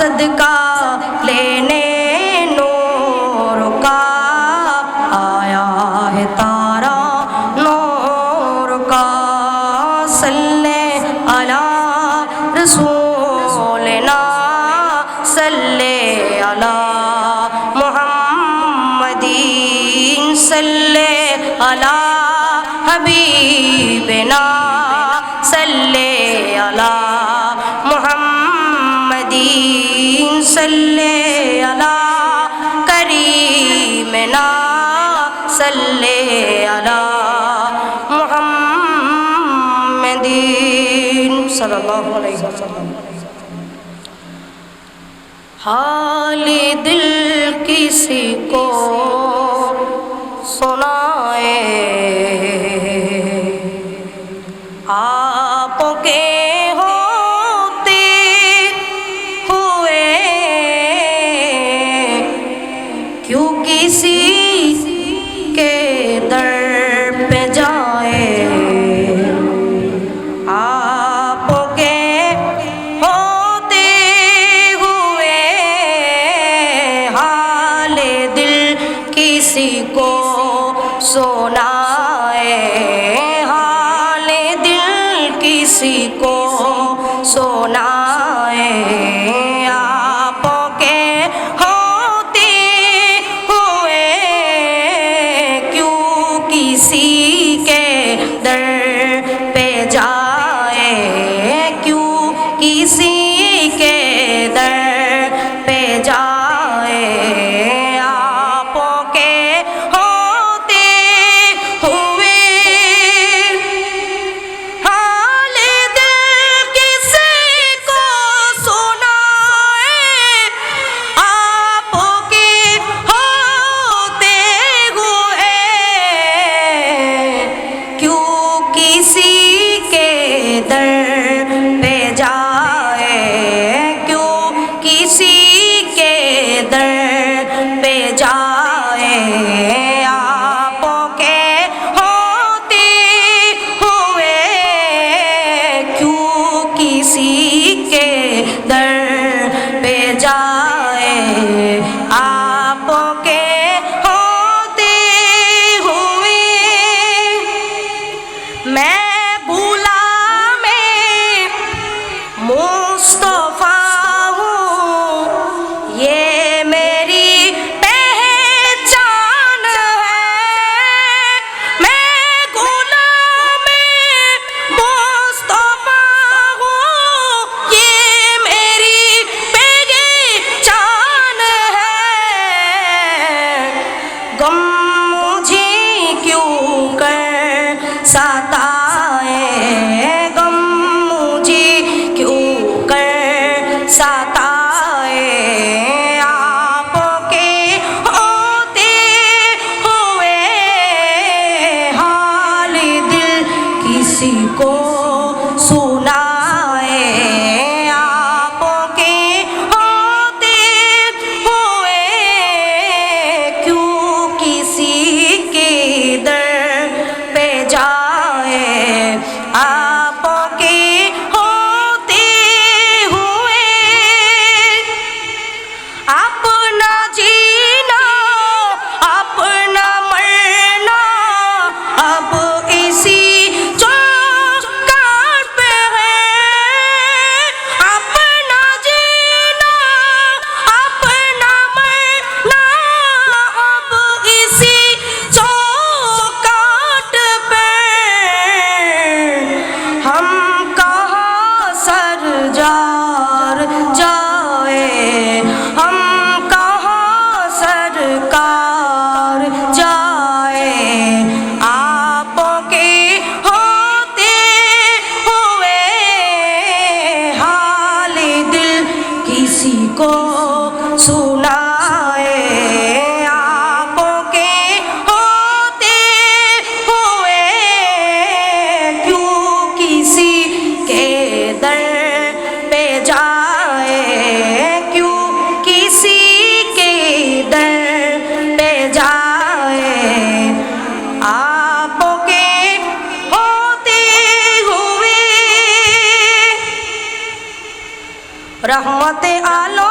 सदका लेने नूर का आया है तारा नूर का। सल्ले अला रसूलना सल्ले अला मुहम्मदीन सल्ले अला हबीबना सल्ले अला मुहम्मदीन सल्ले अला करीमना सल्ले अला मुहम्मदीन सल्लल्लाहु अलैहि वसल्लम। हाल दिल किसी को सुनाए आपके होते हुए क्यों किसी के दर पे जाए। आपके होते हुए हाल दिल किसी को सुनाए। हाल दिल किसी को सुनाए। आपके होते हुए क्यों किसी के दर पे जाए। क्यों किसी के दर पे जाए। आपके होते हुए हाल दिल किसी को सुनाए। आपके होते हुए क्यों किसी के दर पे जाए। क्यों किसी के दर पे जाए। आपके होते हुए क्यों किसी के दर पे जाए। आपके होते हुए मैं भूला मैं मुस्तफा हूँ ये मेरी पहचान है। मैं गुलाम मुस्तफा हूँ ये मेरी पहचान है। गम मुझे क्यों कर सताए। गम मुझे क्यों कर सताए। आपके होते हुए हाल दिल किसी को सुनाए। आपके होते हुए क्यों किसी के दर पे जाए। आपके होते हुए अपना जीना अपना मरना अब इसी चौखट पे है। अपना जीना अपना मरना अब इसी चौखट पे। हम कहाँ सर जार जाए। हम कहाँ सरकार जाए। आपके होते हुए हाल दिल किसी को सुनाए। आपके होते हुए क्यों किसी के दर पे जाए। क्यों किसी के दर पे जाए। आपके होते हुए रहमत आलो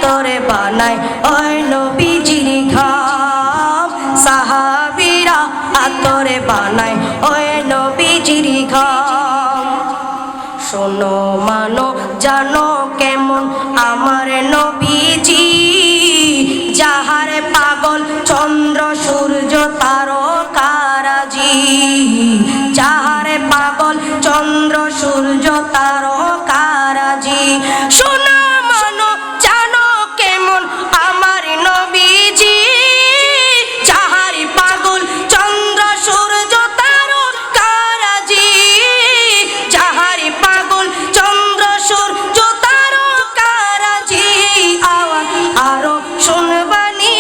আতরে বানায় ওই নবীজির ঘাম সাহাবীরা আতরে বানায় ওই নবীজির ঘাম শোনো মানো জানো কেমন আমার নবীজি যাহার পাগল চন্দ্র সূর্য তারকারাজি যাহার পাগল চন্দ্র সূর্য তারকারাজি শোনো মানো জানো কেমন আমার নবীজি যাহার পাগল চন্দ্র সূর্য তারকারাজি যাহার পাগল চন্দ্র সূর্য তারকারাজি আওয়াজ আরো শুনবানি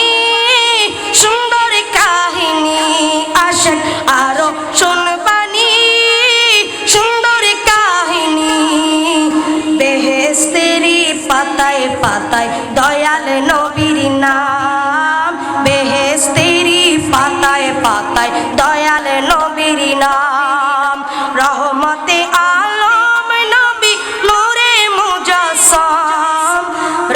সুন্দর কাহিনী আসেন আরো শুনবানি সুন্দর কাহিনী বেহেশতেরি পাতায় পাতায় দয়াল নবীর নাম বেহেশতেরি পাতায় পাতায় দয়াল নবীর নাম রহমতে আলম নবী নূরে মুজাসসাম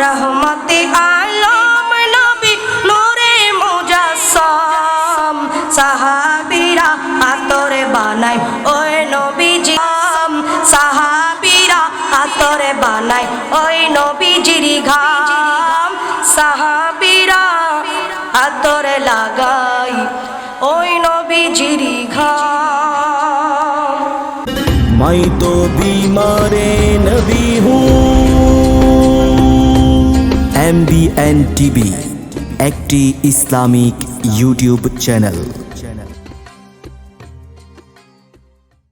রহমতে আলম নবী নূরে মুজাসসাম সাহাবীরা আতরে বানায় ওই নবীজি সাহাবীরা আতরে বানায় ওই নবীজির ঘাম সাহাবীরা আতরে লাগাই ওই নবীজির ঘাম मैं तो बीमार नबी हूँ। MBN TV একটি ইসলামিক ইউটিউব চ্যানেল।